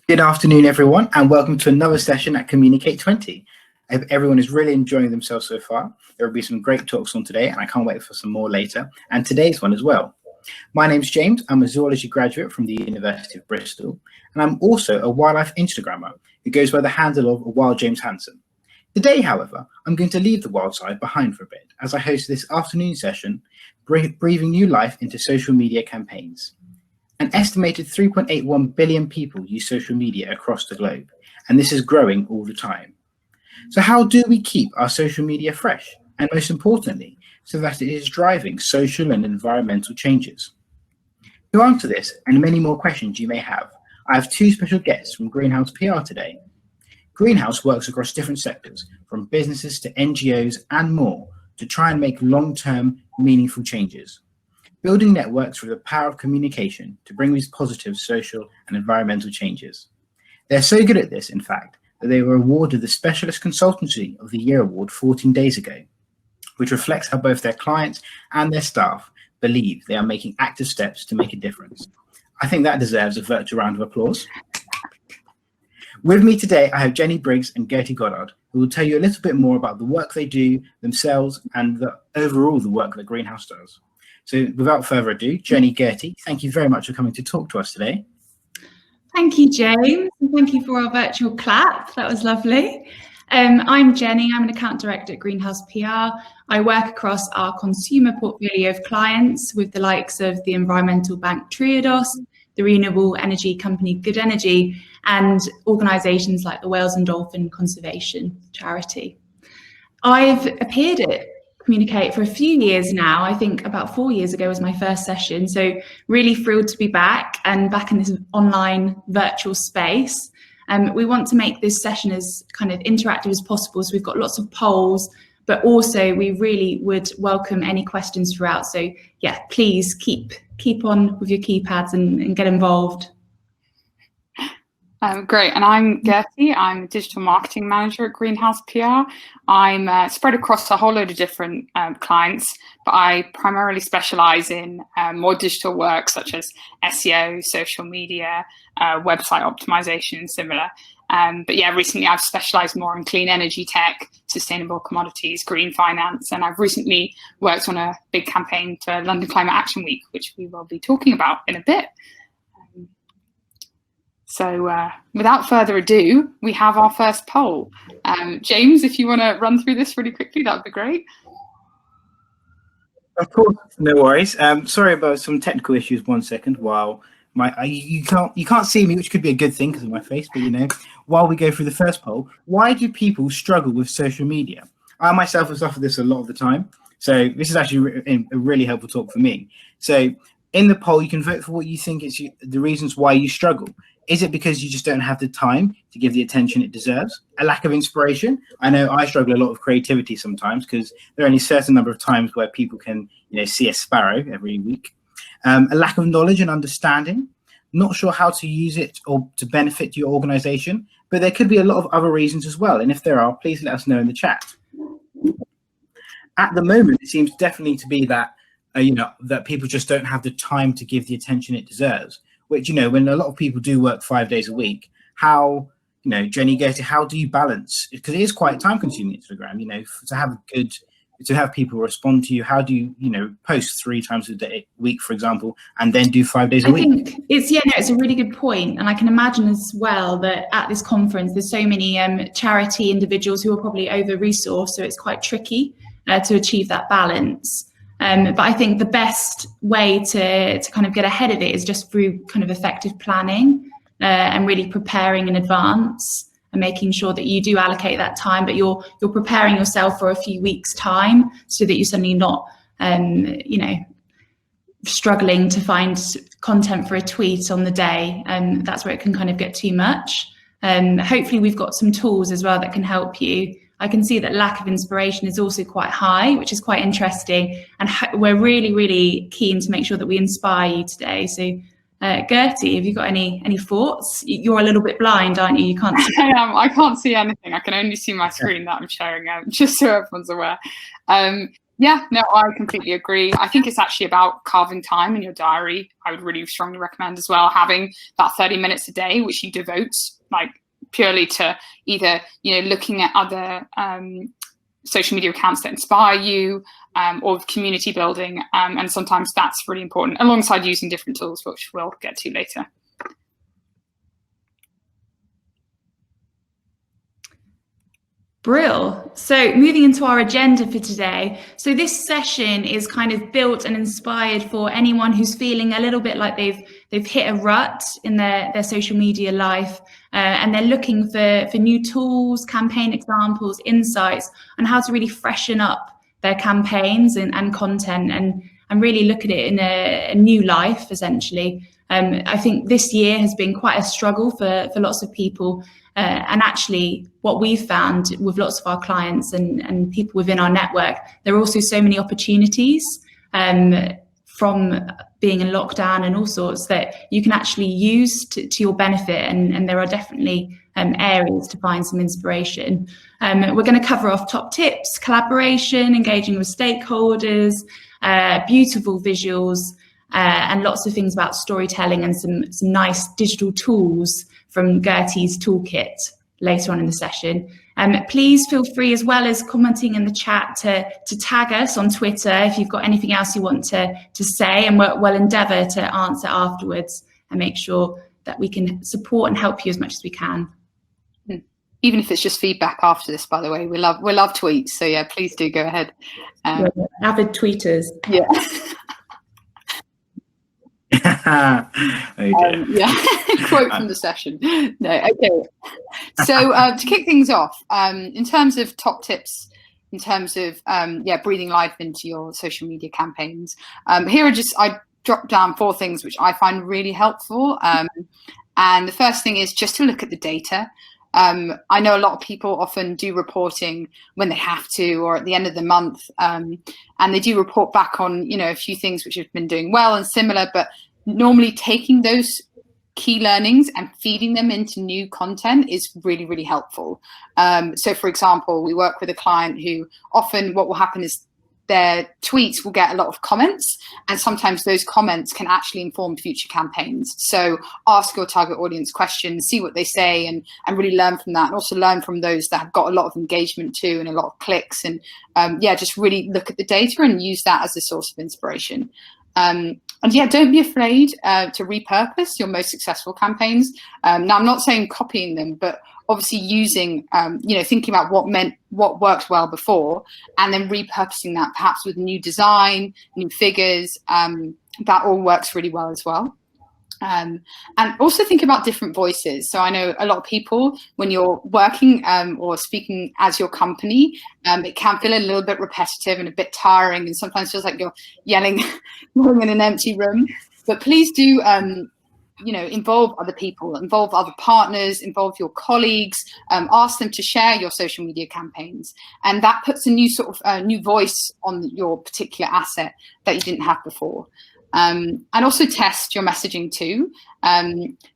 Good afternoon, everyone, and welcome to another session at Communicate 20. I hope everyone is really enjoying themselves so far. There will be some great talks on today, and I can't wait for some more later, and today's one as well. My name's James. I'm a zoology graduate from the University of Bristol, and I'm also a wildlife Instagrammer who goes by the handle of Wild James Hanson. Today, however, I'm going to leave the wild side behind for a bit as I host this afternoon session, breathing new life into social media campaigns. An estimated 3.81 billion people use social media across the globe, and this is growing all the time. So how do we keep our social media fresh, and most importantly, so that it is driving social and environmental changes? To answer this and many more questions you may have, I have two special guests from Greenhouse PR today. Greenhouse works across different sectors, from businesses to NGOs and more, to try and make long-term, meaningful changes, building networks through the power of communication to bring these positive social and environmental changes. They're so good at this, in fact, that they were awarded the Specialist Consultancy of the Year Award 14 days ago, which reflects how both their clients and their staff believe they are making active steps to make a difference. I think that deserves a virtual round of applause. With me today, I have Jenny Briggs and Gertie Goddard, who will tell you a little bit more about the work they do themselves and overall the work that Greenhouse does. So without further ado, Jenny, Gertie, thank you very much for coming to talk to us today. Thank you, James, and thank you for our virtual clap. That was lovely. I'm Jenny. I'm an account director at Greenhouse PR. I work across our consumer portfolio of clients with the likes of the environmental bank Triodos, the renewable energy company Good Energy, and organisations like the Whales and Dolphin Conservation Charity. I've appeared at Communicate for a few years now. I think about 4 years ago was my first session, so really thrilled to be back and back in this online virtual space. We want to make this session as kind of interactive as possible, so we've got lots of polls, but also we really would welcome any questions throughout. So yeah, please keep on with your keypads and get involved. Great, and I'm Gertie. I'm a digital marketing manager at Greenhouse PR. I'm spread across a whole load of different clients, but I primarily specialise in more digital work such as SEO, social media, website optimization and similar. But yeah, recently I've specialised more in clean energy tech, sustainable commodities, green finance, and I've recently worked on a big campaign for London Climate Action Week, which we will be talking about in a bit. So without further ado, we have our first poll. James, if you want to run through this really quickly, that would be great. Of course, no worries. Sorry about some technical issues. 1 second, while you can't see me, which could be a good thing because of my face. But you know, while we go through the first poll, why do people struggle with social media? I myself have suffered this a lot of the time, so this is actually a really helpful talk for me. So in the poll, you can vote for what you think is the reasons why you struggle. Is it because you just don't have the time to give the attention it deserves? A lack of inspiration? I know I struggle a lot with creativity sometimes because there are only a certain number of times where people can, see a sparrow every week. A lack of knowledge and understanding, not sure how to use it or to benefit your organization, but there could be a lot of other reasons as well. And if there are, please let us know in the chat. At the moment, it seems definitely to be that, that people just don't have the time to give the attention it deserves. Which, when a lot of people do work 5 days a week, how, Jenny, Gertie, how do you balance? Because it is quite time consuming, Instagram, to have people respond to you. How do you, post 3 times a week, for example, and then do 5 days a week? I think it's a really good point. And I can imagine as well that at this conference, there's so many charity individuals who are probably over-resourced. So it's quite tricky to achieve that balance. But I think the best way to kind of get ahead of it is just through kind of effective planning and really preparing in advance and making sure that you do allocate that time, but you're preparing yourself for a few weeks' time so that you're suddenly not, struggling to find content for a tweet on the day. And that's where it can kind of get too much. Hopefully we've got some tools as well that can help you. I can see that lack of inspiration is also quite high, which is quite interesting. And we're really, really keen to make sure that we inspire you today. So, Gertie, have you got any thoughts? You're a little bit blind, aren't you? You can't see. I can't see anything. I can only see my screen that I'm sharing, just so everyone's aware. Yeah, no, I completely agree. I think it's actually about carving time in your diary. I would really strongly recommend as well having that 30 minutes a day, which you devote like purely to either, looking at other social media accounts that inspire you, or community building. And sometimes that's really important alongside using different tools, which we'll get to later. Brill. So moving into our agenda for today. So this session is kind of built and inspired for anyone who's feeling a little bit like they've hit a rut in their social media life, and they're looking for new tools, campaign examples, insights on how to really freshen up their campaigns and content and really look at it in a new life, essentially. I think this year has been quite a struggle for lots of people. And actually, what we've found with lots of our clients and people within our network, there are also so many opportunities from being in lockdown and all sorts that you can actually use to your benefit. And there are definitely areas to find some inspiration. We're going to cover off top tips, collaboration, engaging with stakeholders, beautiful visuals, and lots of things about storytelling and some nice digital tools from Gertie's toolkit later on in the session. Please feel free, as well as commenting in the chat, to tag us on Twitter if you've got anything else you want to say, and we'll endeavour to answer afterwards and make sure that we can support and help you as much as we can. Even if it's just feedback after this, by the way, we love tweets. So yeah, please do go ahead. Avid tweeters. Yeah. Quote from the session. No, okay. So to kick things off, in terms of top tips, in terms of breathing life into your social media campaigns, here are I dropped down 4 things which I find really helpful. And the first thing is just to look at the data. I know a lot of people often do reporting when they have to, or at the end of the month, and they do report back on, a few things which have been doing well and similar, but normally taking those key learnings and feeding them into new content is really, really helpful. So for example, we work with a client who often what will happen is their tweets will get a lot of comments, and sometimes those comments can actually inform future campaigns. So ask your target audience questions, see what they say, and really learn from that, and also learn from those that have got a lot of engagement too and a lot of clicks, and just really look at the data and use that as a source of inspiration. And don't be afraid to repurpose your most successful campaigns. Now, I'm not saying copying them, but obviously using, thinking about what worked well before, and then repurposing that perhaps with new design, new figures. That all works really well as well. And also think about different voices. So I know a lot of people, when you're working or speaking as your company, it can feel a little bit repetitive and a bit tiring, and sometimes feels like you're yelling in an empty room. But please do, involve other people, involve other partners, involve your colleagues, ask them to share your social media campaigns. And that puts a new sort of new voice on your particular asset that you didn't have before. And also test your messaging too.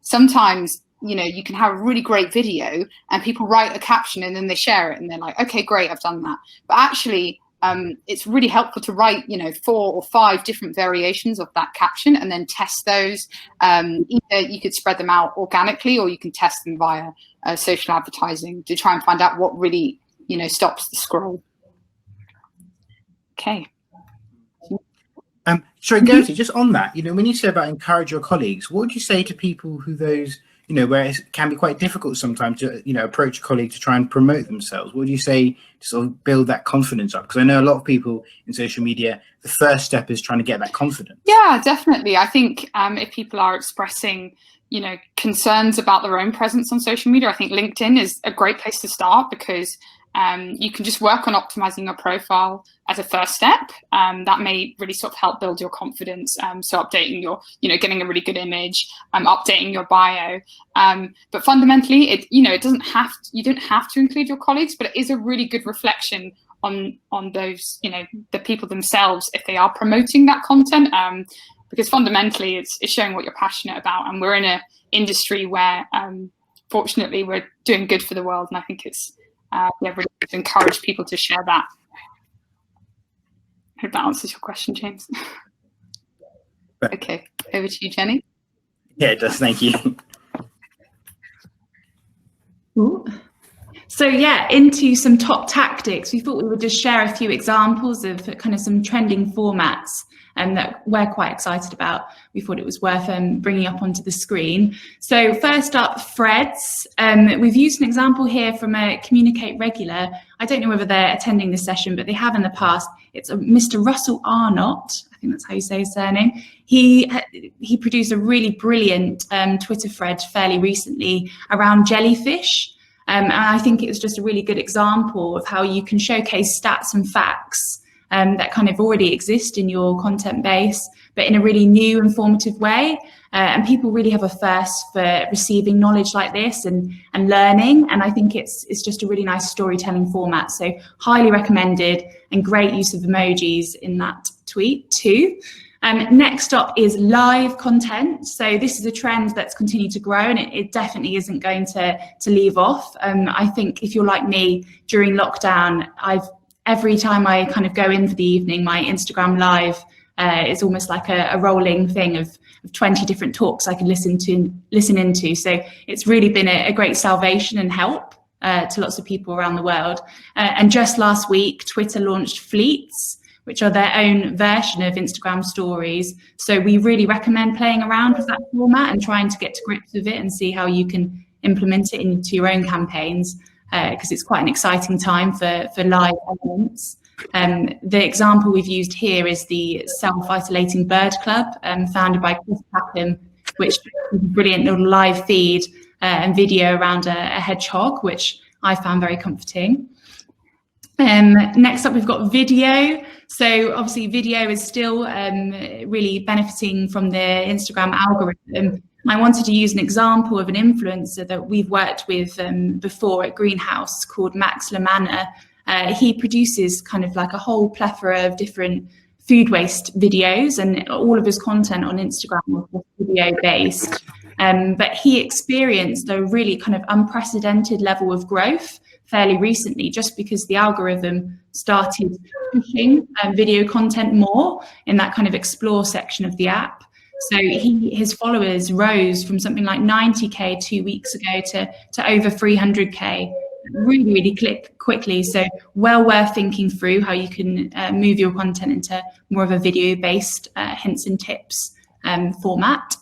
Sometimes, you can have a really great video and people write a caption and then they share it and they're like, okay, great, I've done that. But actually, it's really helpful to write, 4 or 5 different variations of that caption and then test those. Either you could spread them out organically, or you can test them via social advertising to try and find out what really, stops the scroll. Okay. Sorry, Gertie, just on that, when you say about encourage your colleagues, what would you say to people who those, where it can be quite difficult sometimes to, approach a colleague to try and promote themselves? What would you say to sort of build that confidence up? Because I know a lot of people in social media, the first step is trying to get that confidence. Yeah, definitely. I think if people are expressing, concerns about their own presence on social media, I think LinkedIn is a great place to start, because you can just work on optimizing your profile as a first step. That may really sort of help build your confidence. So updating your, getting a really good image, updating your bio. But fundamentally, you don't have to include your colleagues, but it is a really good reflection on those, the people themselves, if they are promoting that content. Because fundamentally, it's showing what you're passionate about. And we're in an industry where, fortunately, we're doing good for the world. And I think it's really to encourage people to share that. hope that answers your question, James. Right. Okay, over to you, Jenny. Yeah, it does. Thank you. Ooh. So yeah, into some top tactics. We thought we would just share a few examples of kind of some trending formats that we're quite excited about. We thought it was worth bringing up onto the screen. So first up, threads. We've used an example here from a Communicate regular. I don't know whether they're attending this session, but they have in the past. It's Mr. Russell Arnott. I think that's how you say his surname. He produced a really brilliant Twitter thread fairly recently around jellyfish. And I think it was just a really good example of how you can showcase stats and facts that kind of already exist in your content base, but in a really new, informative way. And people really have a thirst for receiving knowledge like this and learning. And I think it's just a really nice storytelling format. So highly recommended, and great use of emojis in that tweet too. Next up is live content. So this is a trend that's continued to grow, and it definitely isn't going to leave off. I think if you're like me, during lockdown, every time I kind of go in for the evening, my Instagram live is almost like a rolling thing of 20 different talks I can listen into. So it's really been a great salvation and help to lots of people around the world. And just last week, Twitter launched Fleets, which are their own version of Instagram stories. So we really recommend playing around with that format and trying to get to grips with it and see how you can implement it into your own campaigns, because it's quite an exciting time for live elements. The example we've used here is the Self-Isolating Bird Club, founded by Chris Packham, which is a brilliant little live feed and video around a hedgehog, which I found very comforting. Next up, we've got video. So obviously video is still really benefiting from the Instagram algorithm. I wanted to use an example of an influencer that we've worked with before at Greenhouse called Max Lamanna. He produces kind of like a whole plethora of different food waste videos, and all of his content on Instagram was video based. But he experienced a really kind of unprecedented level of growth fairly recently, just because the algorithm started pushing video content more in that kind of explore section of the app. So his followers rose from something like 90K 2 weeks ago to over 300K really, really quickly. So well worth thinking through how you can move your content into more of a video-based hints and tips format.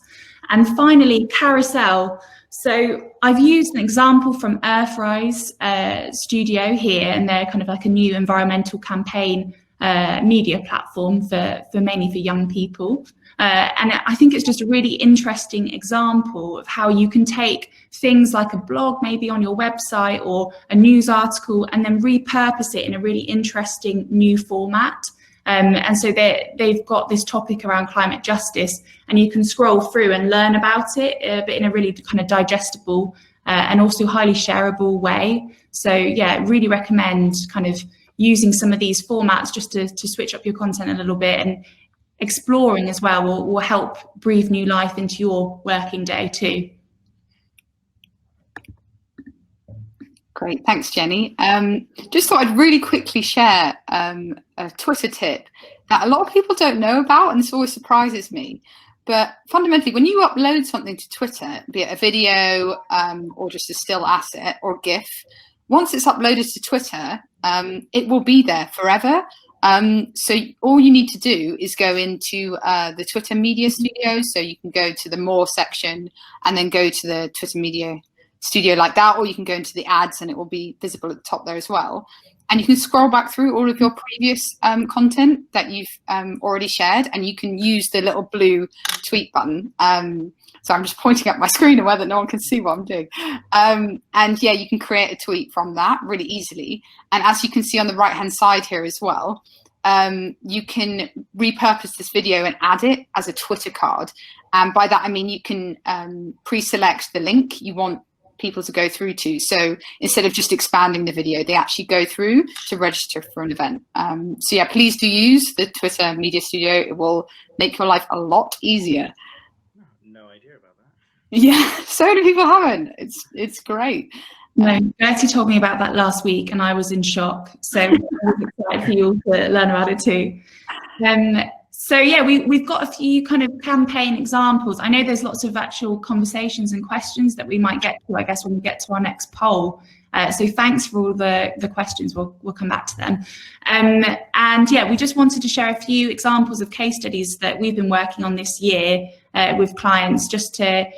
And finally, Carousel. So I've used an example from Earthrise Studio here, and they're kind of like a new environmental campaign media platform mainly for young people. And I think it's just a really interesting example of how you can take things like a blog maybe on your website or a news article and then repurpose it in a really interesting new format. And so they've got this topic around climate justice, and you can scroll through and learn about it, but in a really kind of digestible and also highly shareable way. So yeah, really recommend kind of using some of these formats just to switch up your content a little bit, and exploring as well will help breathe new life into your working day too. Great, thanks, Jenny. Just thought I'd really quickly share a Twitter tip that a lot of people don't know about, and this always surprises me. But fundamentally, when you upload something to Twitter, be it a video or just a still asset or GIF, once it's uploaded to Twitter, it will be there forever. So all you need to do is go into the Twitter Media Studio. So you can go to the More section and then go to the Twitter Media Studio like that, or you can go into the ads and it will be visible at the top there as well. And you can scroll back through all of your previous content that you've already shared, and you can use the little blue tweet button. So I'm just pointing at my screen aware that no one can see what I'm doing. And yeah, you can create a tweet from that really easily. And as you can see on the right-hand side here as well, you can repurpose this video and add it as a Twitter card. And by that, I mean you can pre-select the link you want people to go through to. So instead of just expanding the video, they actually go through to register for an event. So yeah, please do use the Twitter Media Studio. It will make your life a lot easier. No idea about that. Yeah, so many people haven't. It's great. No, Gertie told me about that last week and I was in shock. So I was excited for you all to learn about it too. So yeah, we've got a few kind of campaign examples. I know there's lots of actual conversations and questions that we might get to, I guess, when we get to our next poll. So thanks for all the questions. We'll come back to them. And yeah, we just wanted to share a few examples of case studies that we've been working on this year with clients, just to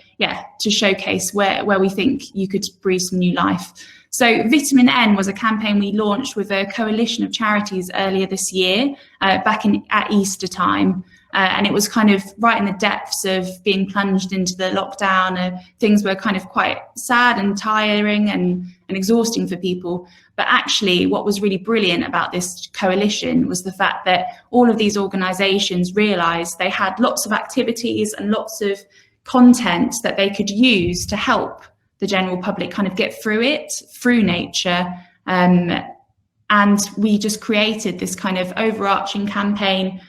showcase where we think you could breathe some new life. So Vitamin N was a campaign we launched with a coalition of charities earlier this year, back at Easter time. And it was kind of right in the depths of being plunged into the lockdown. Things were kind of quite sad and tiring and exhausting for people. But actually, what was really brilliant about this coalition was the fact that all of these organisations realised they had lots of activities and lots of content that they could use to help the general public kind of get through it, through nature. And we just created this kind of overarching campaign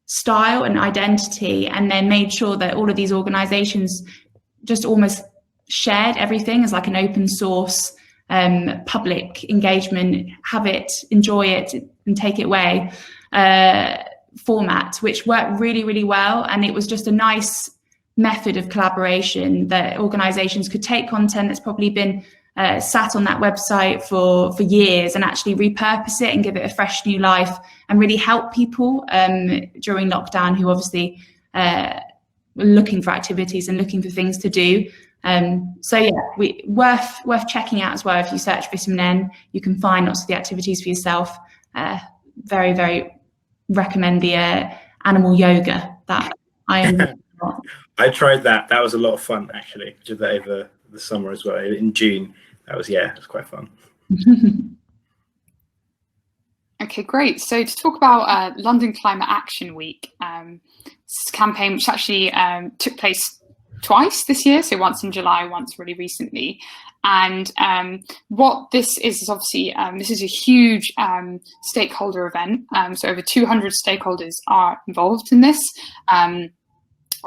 style and identity, and then made sure that all of these organizations just almost shared everything as like an open source public engagement, have it, enjoy it and take it away format, which worked really, really well. And it was just a nice method of collaboration that organizations could take content that's probably been sat on that website for years and actually repurpose it and give it a fresh new life and really help people during lockdown who obviously were looking for activities and looking for things to do. So yeah, worth checking out as well. If you search Vitamin N, you can find lots of the activities for yourself. Very, very recommend the animal yoga that I tried that. That was a lot of fun, actually. Did that over the summer as well, in June. That was, it was quite fun. Okay, great. So to talk about London Climate Action Week, this campaign which actually took place twice this year, so once in July, once really recently. And what this is obviously, this is a huge stakeholder event. So over 200 stakeholders are involved in this.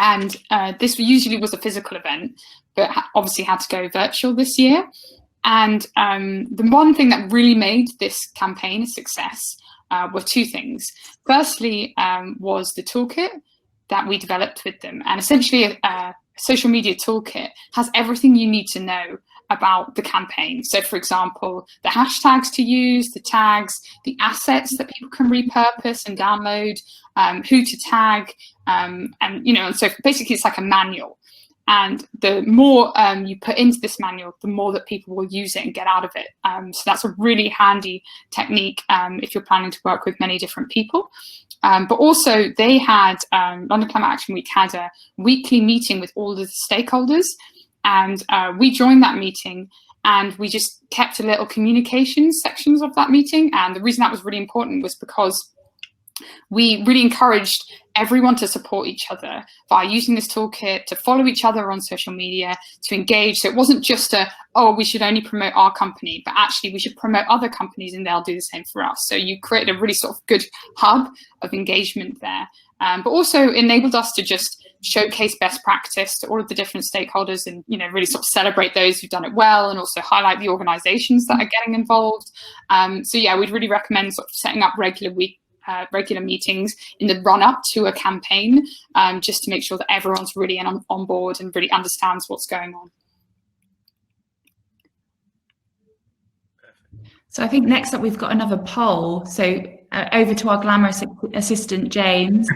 And this usually was a physical event, but obviously had to go virtual this year. And the one thing that really made this campaign a success were two things. Firstly, was the toolkit that we developed with them. And essentially, a social media toolkit has everything you need to know about the campaign. So for example, the hashtags to use, the tags, the assets that people can repurpose and download, who to tag, and so basically it's like a manual. And the more you put into this manual, the more that people will use it and get out of it. So that's a really handy technique if you're planning to work with many different people. But also they had, London Climate Action Week had a weekly meeting with all of the stakeholders. And we joined that meeting and we just kept a little communication sections of that meeting. And the reason that was really important was because we really encouraged everyone to support each other by using this toolkit, to follow each other on social media, to engage. So it wasn't just we should only promote our company, but actually we should promote other companies and they'll do the same for us. So you created a really sort of good hub of engagement there, but also enabled us to just showcase best practice to all of the different stakeholders and, really sort of celebrate those who've done it well and also highlight the organizations that are getting involved. So yeah, we'd really recommend sort of setting up regular meetings in the run-up to a campaign, just to make sure that everyone's really on board and really understands what's going on. So I think next up we've got another poll. So over to our glamorous assistant, James.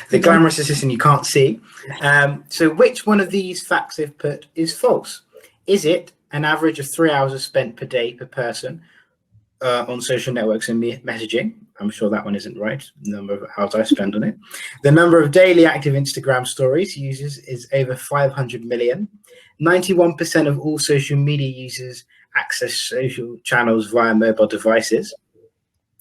The glamorous assistant you can't see. So which one of these facts they've put is false? Is it an average of 3 hours spent per day per person on social networks and messaging? I'm sure that one isn't right. The number of hours I spend on it. The number of daily active Instagram stories users is over 500 million. 91% of all social media users access social channels via mobile devices.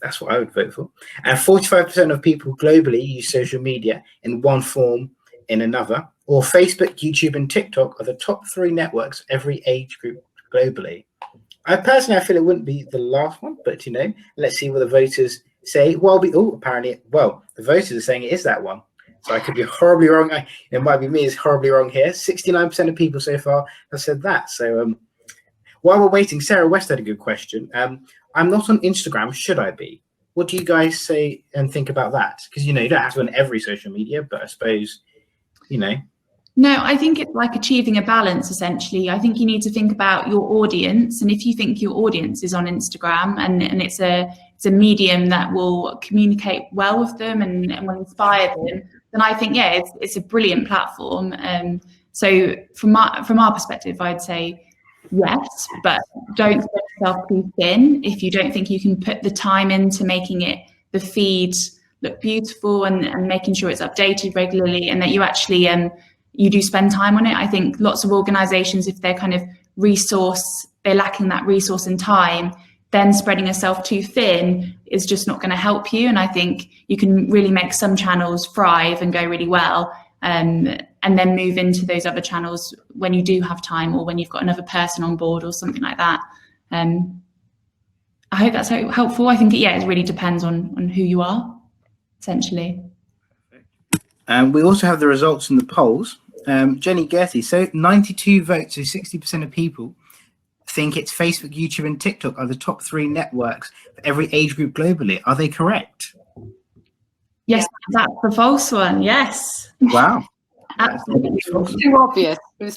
That's what I would vote for. And 45% of people globally use social media in one form, in another. Or Facebook, YouTube, and TikTok are the top 3 networks every age group globally. I feel it wouldn't be the last one, but let's see what the voters say. The voters are saying it is that one. So I could be horribly wrong. It might be me is horribly wrong here. 69% of people so far have said that. So while we're waiting, Sarah West had a good question. I'm not on Instagram. Should I be? What do you guys say and think about that? Because, you don't have to on every social media, but I suppose, No, I think it's like achieving a balance, essentially. I think you need to think about your audience. And if you think your audience is on Instagram and it's a medium that will communicate well with them and will inspire them, then I think, yeah, it's a brilliant platform. So from our perspective, I'd say yes, but don't spread yourself too thin if you don't think you can put the time into making the feed look beautiful and making sure it's updated regularly, and that you actually you do spend time on it. I think lots of organizations, if they're kind of they're lacking that resource and time, then spreading yourself too thin is just not going to help you. And I think you can really make some channels thrive and go really well, and then move into those other channels when you do have time, or when you've got another person on board or something like that. I hope that's helpful. I think, it really depends on who you are, essentially. We also have the results in the polls. Jenny, Gertie, so 92 votes, so 60% of people think it's Facebook, YouTube, and TikTok are the top 3 networks for every age group globally. Are they correct? Yes, that's the false one. Yes. Wow. Absolutely. It was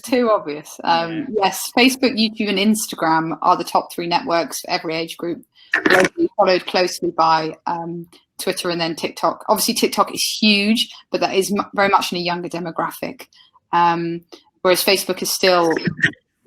too obvious. Yes, Facebook, YouTube, and Instagram are the top 3 networks for every age group, followed closely by Twitter and then TikTok. Obviously, TikTok is huge, but that is very much in a younger demographic, whereas Facebook is still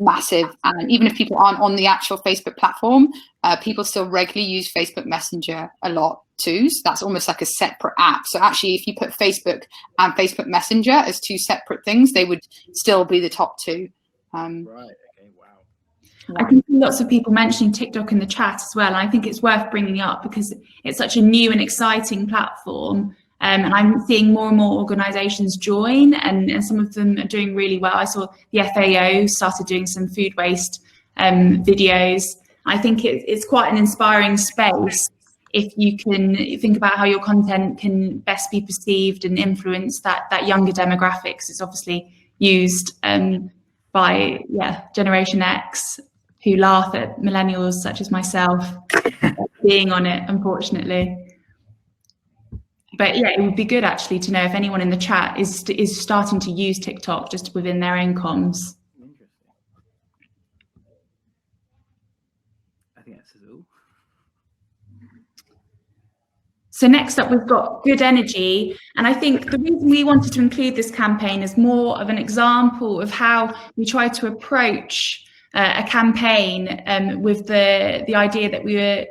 massive. And even if people aren't on the actual Facebook platform, people still regularly use Facebook Messenger a lot too. So that's almost like a separate app. So actually, if you put Facebook and Facebook Messenger as 2 separate things, they would still be the top 2. Right. Okay. Wow. I can see lots of people mentioning TikTok in the chat as well. And I think it's worth bringing up because it's such a new and exciting platform. And I'm seeing more and more organisations join, and some of them are doing really well. I saw the FAO started doing some food waste videos. I think it's quite an inspiring space if you can think about how your content can best be perceived and influence that younger demographics. It's obviously used by Generation X, who laugh at millennials such as myself being on it, unfortunately. But it would be good actually to know if anyone in the chat is starting to use TikTok just within their own comms. Interesting. I think that's all. So next up, we've got Good Energy. And I think the reason we wanted to include this campaign is more of an example of how we try to approach a campaign with the idea that we were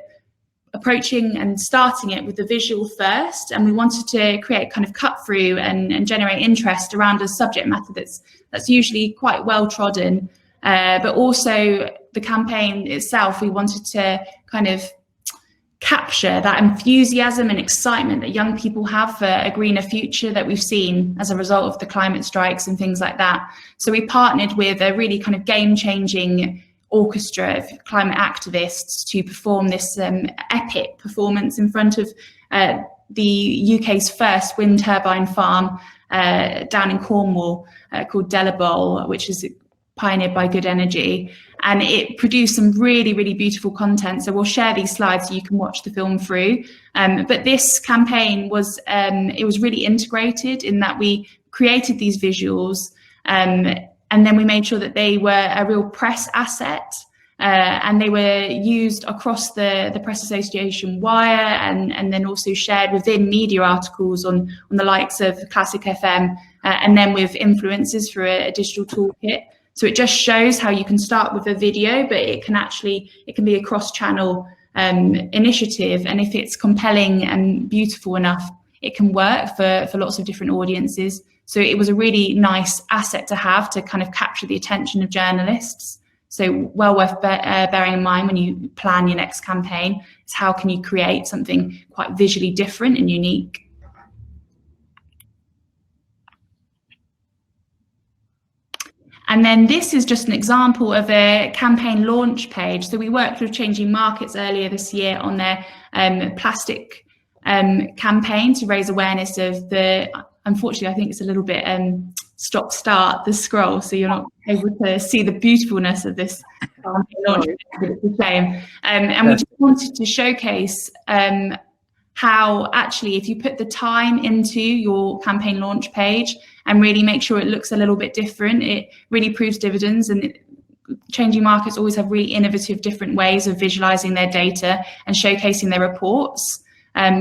approaching and starting it with the visual first, and we wanted to create kind of cut through and generate interest around a subject matter that's usually quite well trodden, but also the campaign itself, we wanted to kind of capture that enthusiasm and excitement that young people have for a greener future that we've seen as a result of the climate strikes and things like that. So we partnered with a really kind of game-changing orchestra of climate activists to perform this epic performance in front of the UK's first wind turbine farm down in Cornwall called Delabole, which is pioneered by Good Energy, and it produced some really, really beautiful content. So we'll share these slides so you can watch the film through. But this campaign was it was really integrated in that we created these visuals, and then we made sure that they were a real press asset, and they were used across the Press Association wire, and then also shared within media articles on the likes of Classic FM, and then with influencers through a digital toolkit. So it just shows how you can start with a video, but it can be a cross-channel initiative, and if it's compelling and beautiful enough, it can work for lots of different audiences. So it was a really nice asset to have to kind of capture the attention of journalists. So well worth bearing in mind when you plan your next campaign is how can you create something quite visually different and unique. And then this is just an example of a campaign launch page. So we worked with Changing Markets earlier this year on their plastic campaign to raise awareness of the, unfortunately, I think it's a little bit stop-start, the scroll, so you're not able to see the beautifulness of this launch. It's a shame. And we just wanted to showcase how actually if you put the time into your campaign launch page and really make sure it looks a little bit different, it really proves dividends. And changing markets always have really innovative different ways of visualizing their data and showcasing their reports.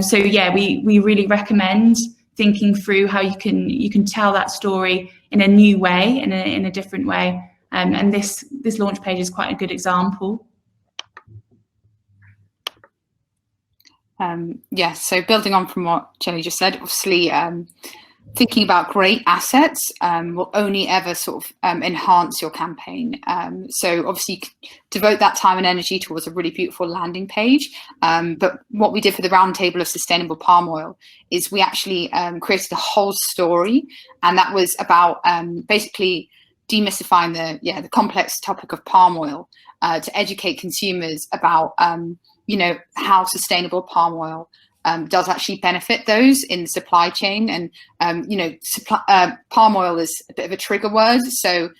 So yeah, we really recommend thinking through how you can tell that story in a new way, in a different way. And this launch page is quite a good example. Yeah, so building on from what Jenny just said, obviously thinking about great assets will only ever sort of enhance your campaign. So obviously you can devote that time and energy towards a really beautiful landing page. But what we did for the roundtable of sustainable palm oil is we actually created a whole story, and that was about basically demystifying the complex topic of palm oil to educate consumers about you know, how sustainable palm oil does actually benefit those in the supply chain. And, you know, palm oil is a bit of a trigger word. So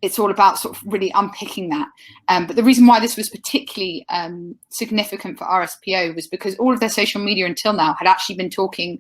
it's all about sort of really unpicking that. But the reason why this was particularly significant for RSPO was because all of their social media until now had actually been talking,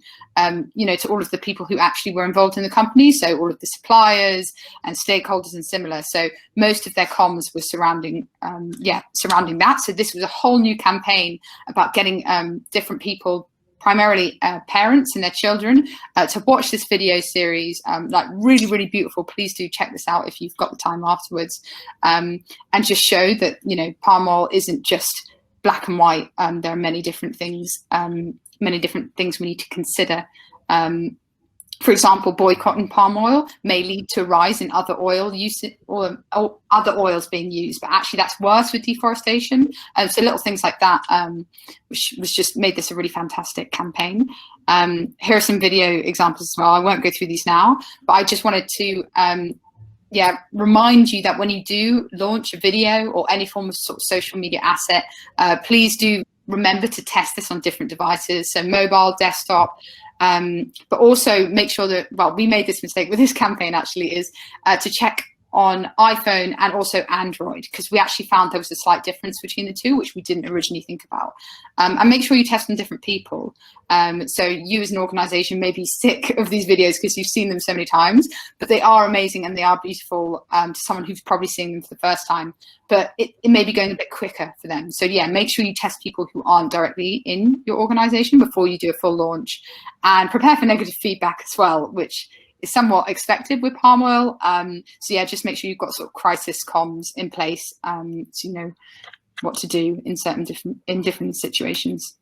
you know, to all of the people who actually were involved in the company. So all of the suppliers and stakeholders and similar. So most of their comms was surrounding that. So this was a whole new campaign about getting different people, primarily parents and their children, to watch this video series, like really, really beautiful. Please do check this out if you've got the time afterwards, and just show that, you know, palm oil isn't just black and white. There are many different things we need to consider. For example, boycotting palm oil may lead to a rise in other oil use or other oils being used, but actually that's worse with deforestation. So little things like that, which was just made this a really fantastic campaign. Here are some video examples as well. I won't go through these now, but I just wanted to remind you that when you do launch a video or any form of sort of social media asset, please do remember to test this on different devices, so mobile, desktop, but also make sure that, well, we made this mistake with this campaign actually, is to check on iPhone and also Android, because we actually found there was a slight difference between the two, which we didn't originally think about. And make sure you test on different people. So you as an organization may be sick of these videos because you've seen them so many times, but they are amazing and they are beautiful to someone who's probably seeing them for the first time, but it may be going a bit quicker for them. So yeah, make sure you test people who aren't directly in your organization before you do a full launch, and prepare for negative feedback as well, which is somewhat expected with palm oil. So yeah, just make sure you've got sort of crisis comms in place, so you know what to do in different situations.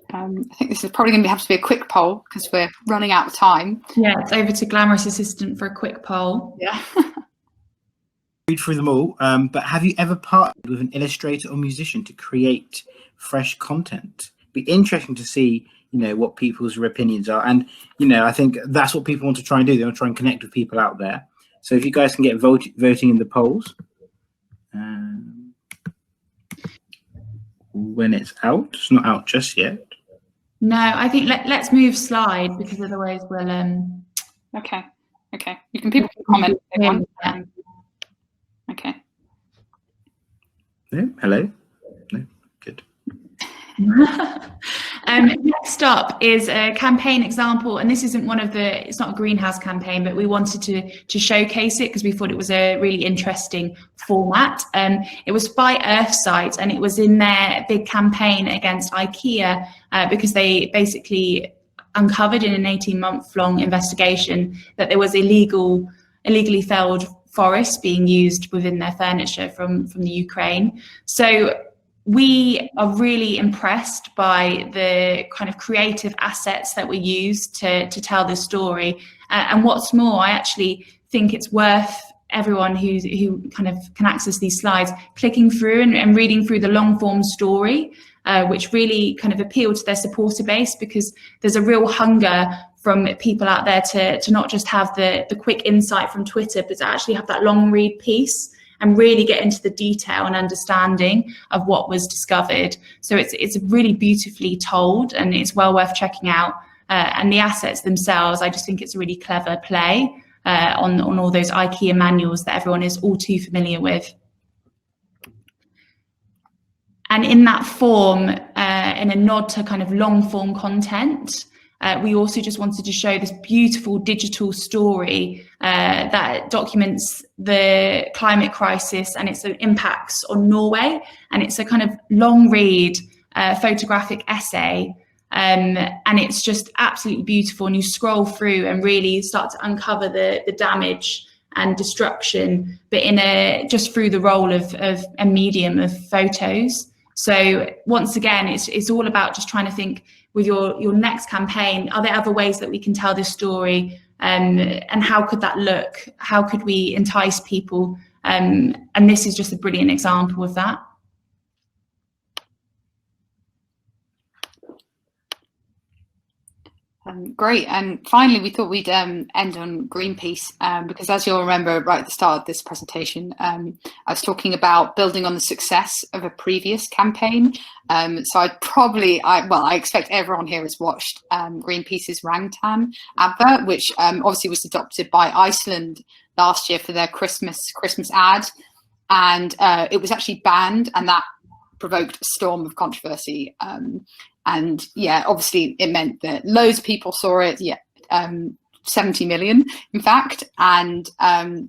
I think this is probably going to have to be a quick poll because we're running out of time. Yeah, it's over to Glamorous Assistant for a quick poll. Yeah. Read through them all, but have you ever partnered with an illustrator or musician to create fresh content? Be interesting to see, you know, what people's opinions are, and you know, I think that's what people want to try and do. They want to try and connect with people out there. So if you guys can get voting in the polls when it's out. It's not out just yet. No, I think let's move slide, because otherwise we'll Okay. People can comment if they want. Okay. No? Hello? No? Good. Next up is a campaign example, and this isn't it's not a greenhouse campaign, but we wanted to showcase it because we thought it was a really interesting format. It was by Earthsight, and it was in their big campaign against IKEA because they basically uncovered in an 18-month-long investigation that there was illegally felled forests being used within their furniture from the Ukraine. So we are really impressed by the kind of creative assets that we use to tell this story. And what's more, I actually think it's worth everyone who kind of can access these slides clicking through and reading through the long form story, which really kind of appeal to their supporter base, because there's a real hunger from people out there to not just have the quick insight from Twitter, but to actually have that long read piece and really get into the detail and understanding of what was discovered. So it's really beautifully told, and it's well worth checking out. And the assets themselves, I just think it's a really clever play on all those IKEA manuals that everyone is all too familiar with. And in that form, in a nod to kind of long form content, we also just wanted to show this beautiful digital story that documents the climate crisis and its impacts on Norway. And it's a kind of long read photographic essay. And it's just absolutely beautiful. And you scroll through and really start to uncover the damage and destruction, but just through the role of a medium of photos. So once again, it's all about just trying to think with your next campaign, are there other ways that we can tell this story, and how could that look? How could we entice people? And this is just a brilliant example of that. Great. And finally, we thought we'd end on Greenpeace, because as you'll remember right at the start of this presentation, I was talking about building on the success of a previous campaign. So I expect everyone here has watched Greenpeace's Rangtam advert, which obviously was adopted by Iceland last year for their Christmas ad. And it was actually banned, and that provoked a storm of controversy. And yeah, obviously it meant that loads of people saw it, 70 million, in fact. And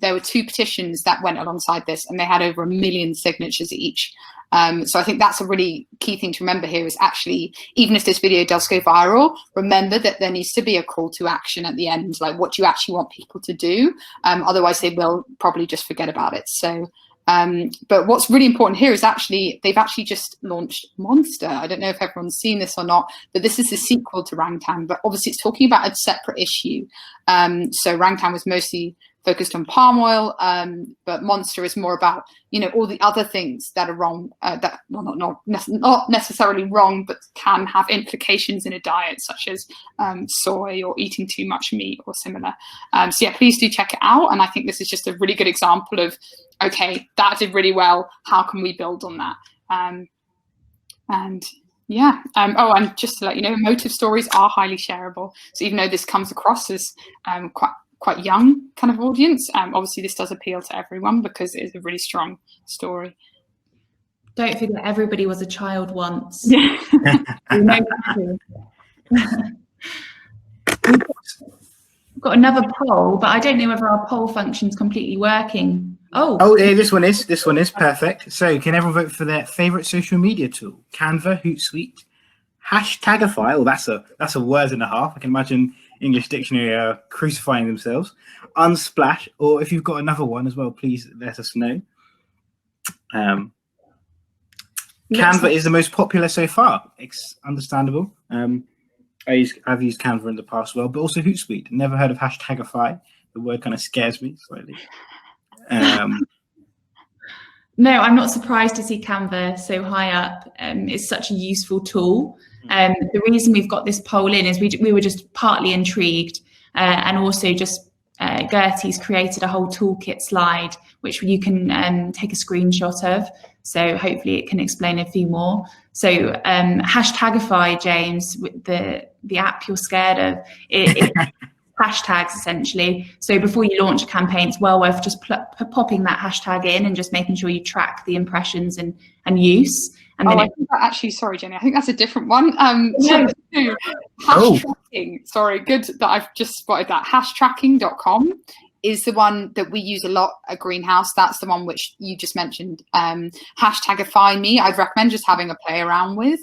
there were 2 petitions that went alongside this, and they had over 1 million signatures each. So I think that's a really key thing to remember here is actually, even if this video does go viral, remember that there needs to be a call to action at the end, like what do you actually want people to do? Otherwise they will probably just forget about it. So but what's really important here is they've actually just launched Monster. I don't know if everyone's seen this or not, but this is the sequel to Rangtam, but obviously it's talking about a separate issue. So Rangtam was mostly focused on palm oil, but Monster is more about, all the other things that are wrong, not necessarily wrong, but can have implications in a diet, such as soy or eating too much meat or similar. So yeah, please do check it out. And I think this is just a really good example of, okay, that did really well. How can we build on that? And yeah, and just to let you know, motive stories are highly shareable. So even though this comes across as quite young kind of audience, obviously this does appeal to everyone because it is a really strong story. Don't forget, everybody was a child once. We've got another poll, but I don't know whether our poll function's completely working. Oh, yeah, this one is perfect. So can everyone vote for their favorite social media tool? Canva, Hootsuite, Hashtagify. Oh, that's a word and a half. I can imagine English Dictionary crucifying themselves. Unsplash, or if you've got another one as well, please let us know. Canva is the most popular so far. It's understandable. I've used Canva in the past as well, but also Hootsuite. Never heard of Hashtagify. The word kind of scares me slightly. No, I'm not surprised to see Canva so high up. It's such a useful tool. The reason we've got this poll in is we were just partly intrigued, and also just Gertie's created a whole toolkit slide which you can take a screenshot of. So hopefully it can explain a few more. So Hashtagify, James, with the app you're scared of, it hashtags essentially. So before you launch a campaign, it's well worth just popping that hashtag in and just making sure you track the impressions and use. And then I think that actually, sorry, Jenny, I think that's a different one. Tracking, sorry, good that I've just spotted that. Hashtracking.com is the one that we use a lot at Greenhouse. That's the one which you just mentioned. Hashtagify me, I'd recommend just having a play around with.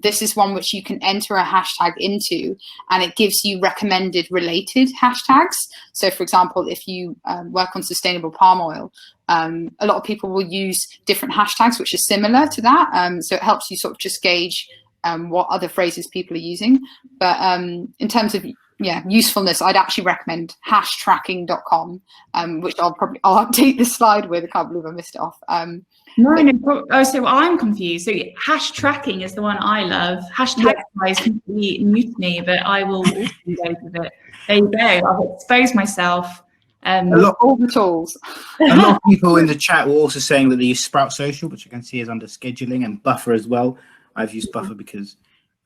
This is one which you can enter a hashtag into, and it gives you recommended related hashtags. So for example, if you work on sustainable palm oil, a lot of people will use different hashtags which are similar to that. So it helps you sort of just gauge what other phrases people are using. But in terms of usefulness, I'd actually recommend hashtracking.com, which I'll update this slide with. I can't believe I missed it off. So I'm confused. So hash tracking is the one I love. Hashtag is completely new to me, but I will also go with it. There you go. I've exposed myself. All the tools. A lot of people in the chat were also saying that they use Sprout Social, which you can see is under scheduling, and Buffer as well. I've used Buffer because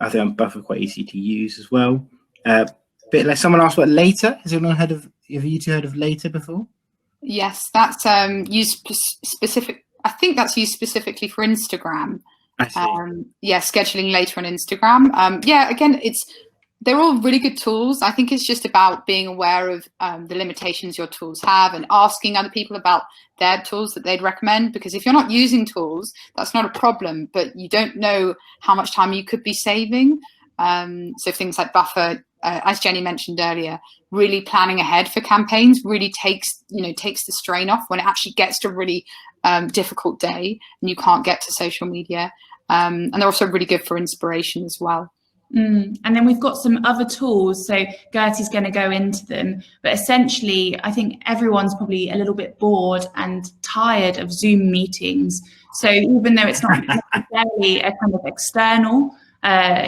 I think Buffer quite easy to use as well. But like someone asked about Later. Has anyone have you two heard of Later before? Yes, that's used specific. I think that's used specifically for Instagram. I see. Scheduling later on Instagram. Again, they're all really good tools. I think it's just about being aware of the limitations your tools have and asking other people about their tools that they'd recommend. Because if you're not using tools, that's not a problem, but you don't know how much time you could be saving. So things like Buffer, as Jenny mentioned earlier, really planning ahead for campaigns really takes the strain off when it actually gets to a really difficult day and you can't get to social media. And they're also really good for inspiration as well. And then we've got some other tools, so Gertie's going to go into them, but essentially I think everyone's probably a little bit bored and tired of Zoom meetings. So even though it's not necessarily a kind of external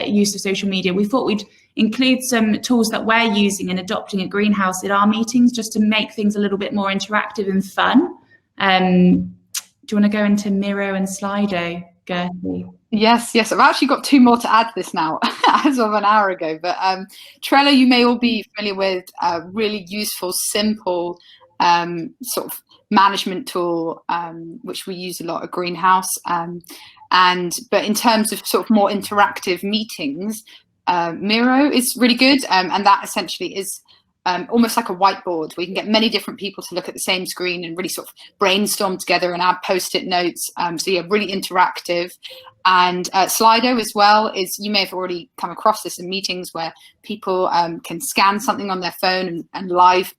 use of social media, we thought we'd include some tools that we're using and adopting at Greenhouse in our meetings just to make things a little bit more interactive and fun. Do you want to go into Miro and Slido, Gertie? Yes, I've actually got 2 more to add to this now as of an hour ago, but Trello you may all be familiar with, a really useful, simple sort of management tool, which we use a lot at Greenhouse. But in terms of sort of more interactive meetings, Miro is really good, and that essentially is almost like a whiteboard where you can get many different people to look at the same screen and really sort of brainstorm together and add post-it notes. So yeah, really interactive. And Slido as well is, you may have already come across this in meetings where people can scan something on their phone and live,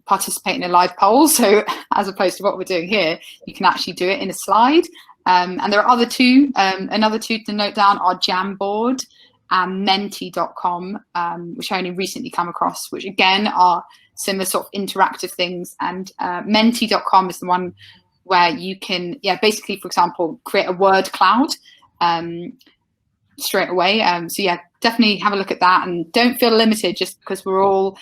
participate in a live poll. So as opposed to what we're doing here, you can actually do it in a slide. And there are another two to note down are Jamboard and Menti.com, which I only recently come across, which again are similar sort of interactive things. And Menti.com is the one where you can, basically, for example, create a word cloud straight away. So yeah, definitely have a look at that, and don't feel limited just because we're all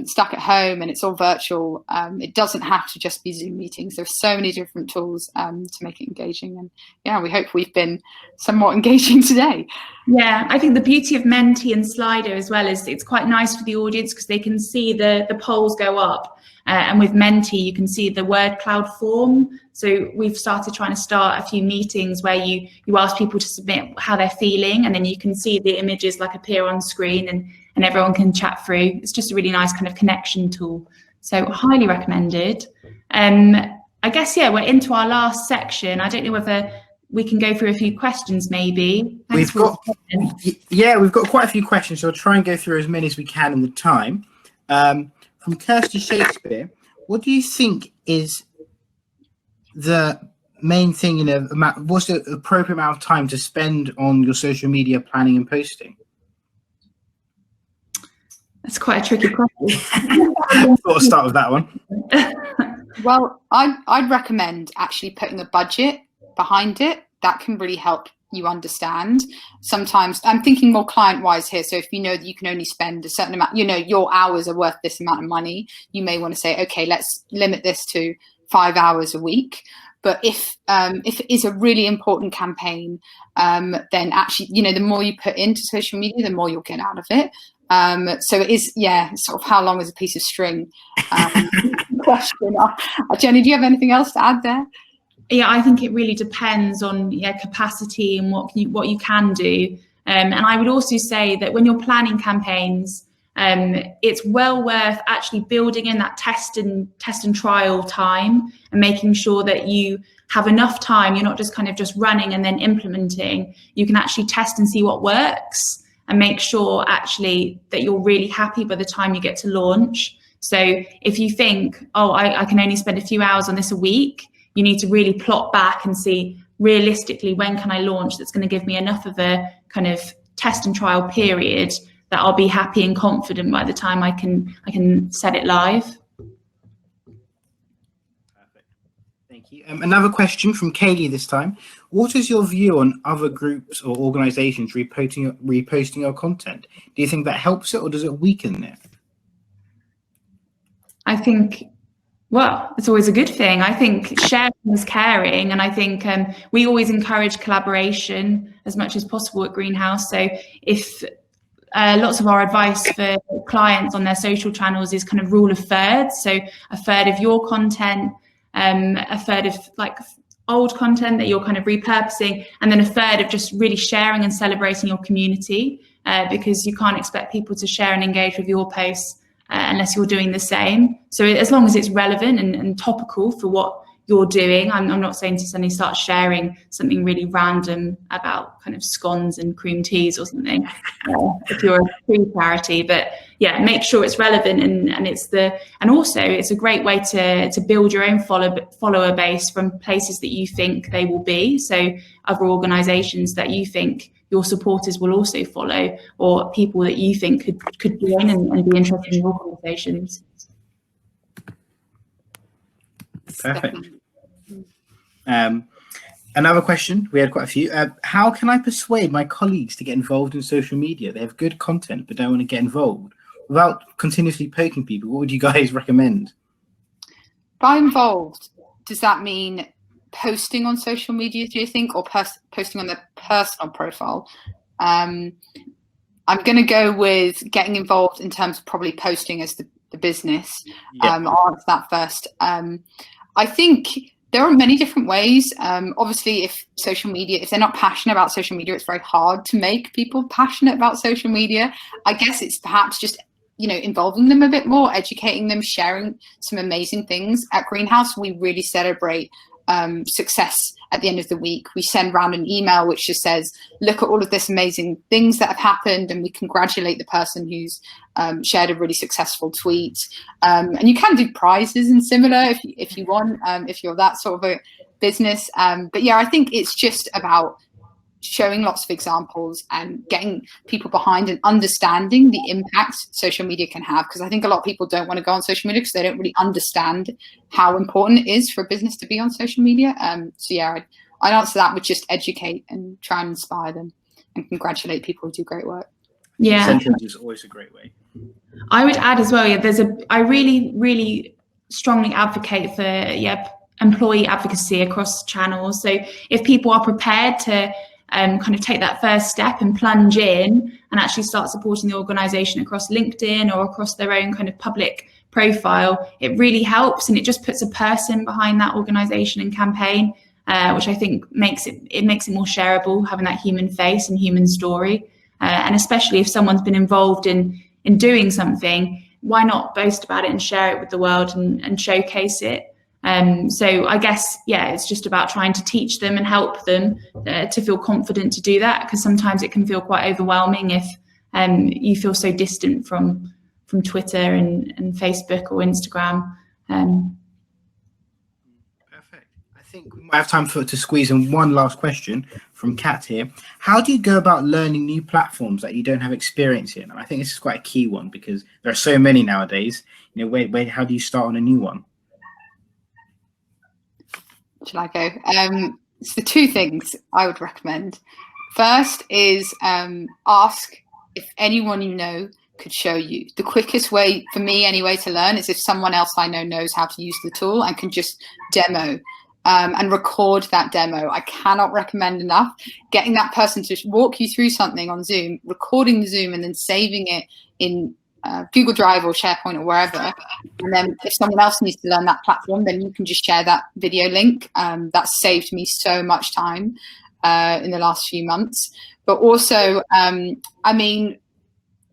stuck at home and it's all virtual. It doesn't have to just be Zoom meetings. There's so many different tools to make it engaging, and yeah, we hope we've been somewhat engaging today. Yeah, I think the beauty of Menti and Slido as well is it's quite nice for the audience because they can see the polls go up. And with Menti, you can see the word cloud form. So we've started trying to start a few meetings where you ask people to submit how they're feeling, and then you can see the images like appear on screen, and everyone can chat through. It's just a really nice kind of connection tool. So highly recommended. I guess, we're into our last section. I don't know whether we can go through a few questions maybe. We've got quite a few questions, so we'll try and go through as many as we can in the time. From Kirsty Shakespeare, what do you think is the main thing what's the appropriate amount of time to spend on your social media planning and posting? That's quite a tricky question. Thought I'll start with that one. Well, I'd recommend actually putting a budget behind it. That can really help you understand. Sometimes I'm thinking more client-wise here. So if you know that you can only spend a certain amount, your hours are worth this amount of money, you may want to say, okay, let's limit this to 5 hours a week. But if it is a really important campaign, then actually, the more you put into social media, the more you'll get out of it. So it is, sort of how long is a piece of string question. Jenny, do you have anything else to add there? Yeah, I think it really depends on capacity and what you can do. And I would also say that when you're planning campaigns, it's well worth actually building in that test and trial time and making sure that you have enough time. You're not just kind of just running and then implementing. You can actually test and see what works and make sure actually that you're really happy by the time you get to launch. So if you think, I can only spend a few hours on this a week, you need to really plot back and see realistically when can I launch that's going to give me enough of a kind of test and trial period that I'll be happy and confident by the time I can set it live. Perfect. Thank you. Another question from Kaylee this time. What is your view on other groups or organizations reposting your content? Do you think that helps it or does it weaken it? I think, well, it's always a good thing. I think sharing is caring, and I think we always encourage collaboration as much as possible at Greenhouse. So if lots of our advice for clients on their social channels is kind of rule of thirds. So a third of your content, a third of old content that you're kind of repurposing, and then a third of just really sharing and celebrating your community, because you can't expect people to share and engage with your posts unless you're doing the same. So as long as it's relevant and topical for what you're doing, I'm not saying to suddenly start sharing something really random about kind of scones and cream teas or something, if you're a food charity. But yeah, make sure it's relevant, and also it's a great way to build your own follower base from places that you think they will be. So other organisations that you think your supporters will also follow, or people that you think could join and be interested in your conversations. Perfect. Another question, we had quite a few. How can I persuade my colleagues to get involved in social media? They have good content but don't want to get involved. Without continuously poking people, what would you guys recommend? By involved, does that mean posting on social media, do you think, or posting on their personal profile? I'm going to go with getting involved in terms of probably posting as the business. Yeah. I'll answer that first. I think there are many different ways. Obviously, if they're not passionate about social media, it's very hard to make people passionate about social media. I guess it's perhaps just, involving them a bit more, educating them, sharing some amazing things. At Greenhouse, we really celebrate success at the end of the week. We send around an email which just says, look at all of this amazing things that have happened, and we congratulate the person who's shared a really successful tweet. And you can do prizes and similar if you want, if you're that sort of a business. But yeah, I think it's just about showing lots of examples and getting people behind and understanding the impact social media can have, because I think a lot of people don't want to go on social media because they don't really understand how important it is for a business to be on social media. So yeah, I'd answer that with just educate and try and inspire them and congratulate people who do great work. Yeah, sentence is always a great way. I would add as well, I really strongly advocate for employee advocacy across channels. So if people are prepared to kind of take that first step and plunge in and actually start supporting the organisation across LinkedIn or across their own kind of public profile, it really helps, and it just puts a person behind that organisation and campaign, which I think makes it more shareable, having that human face and human story. And especially if someone's been involved in doing something, why not boast about it and share it with the world and showcase it? So I guess, it's just about trying to teach them and help them to feel confident to do that, because sometimes it can feel quite overwhelming if you feel so distant from Twitter and Facebook or Instagram. Perfect. I think we might have time to squeeze in one last question from Kat here. How do you go about learning new platforms that you don't have experience in? And I think this is quite a key one because there are so many nowadays. How do you start on a new one? Shall I go? So the two things I would recommend. First is ask if anyone you know could show you. The quickest way, for me anyway, to learn is if someone else I know knows how to use the tool and can just demo and record that demo. I cannot recommend enough getting that person to walk you through something on Zoom, recording the Zoom and then saving it in Google Drive or SharePoint or wherever. And then if someone else needs to learn that platform, then you can just share that video link. That's saved me so much time in the last few months. But also,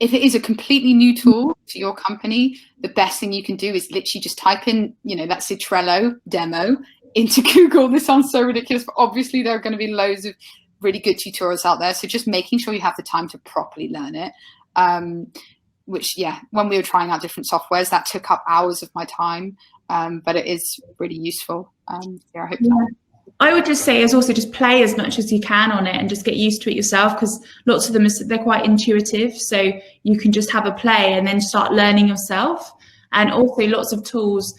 if it is a completely new tool to your company, the best thing you can do is literally just type in, let's say Trello demo into Google. This sounds so ridiculous, but obviously there are going to be loads of really good tutorials out there. So just making sure you have the time to properly learn it. Which, when we were trying out different softwares, that took up hours of my time, but it is really useful. I hope I would just say is also just play as much as you can on it and just get used to it yourself, because lots of them, they're quite intuitive. So you can just have a play and then start learning yourself. And also lots of tools,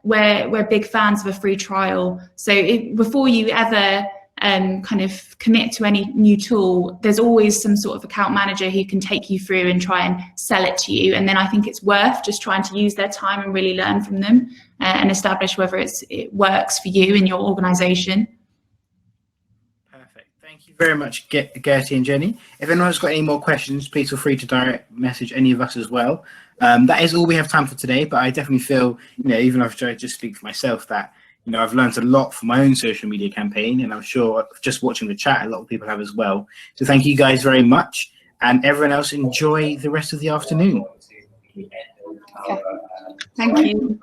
we're big fans of a free trial. So before you ever kind of commit to any new tool, there's always some sort of account manager who can take you through and try and sell it to you. And then I think it's worth just trying to use their time and really learn from them and establish whether it works for you and your organization. Perfect. Thank you very much, Gertie and Jenny. If anyone's got any more questions, please feel free to direct message any of us as well. That is all we have time for today, but I definitely feel, even if I just speak for myself, that You know, I've learned a lot from my own social media campaign, and I'm sure just watching the chat, a lot of people have as well. So thank you guys very much, and everyone else enjoy the rest of the afternoon. Okay. Thank you.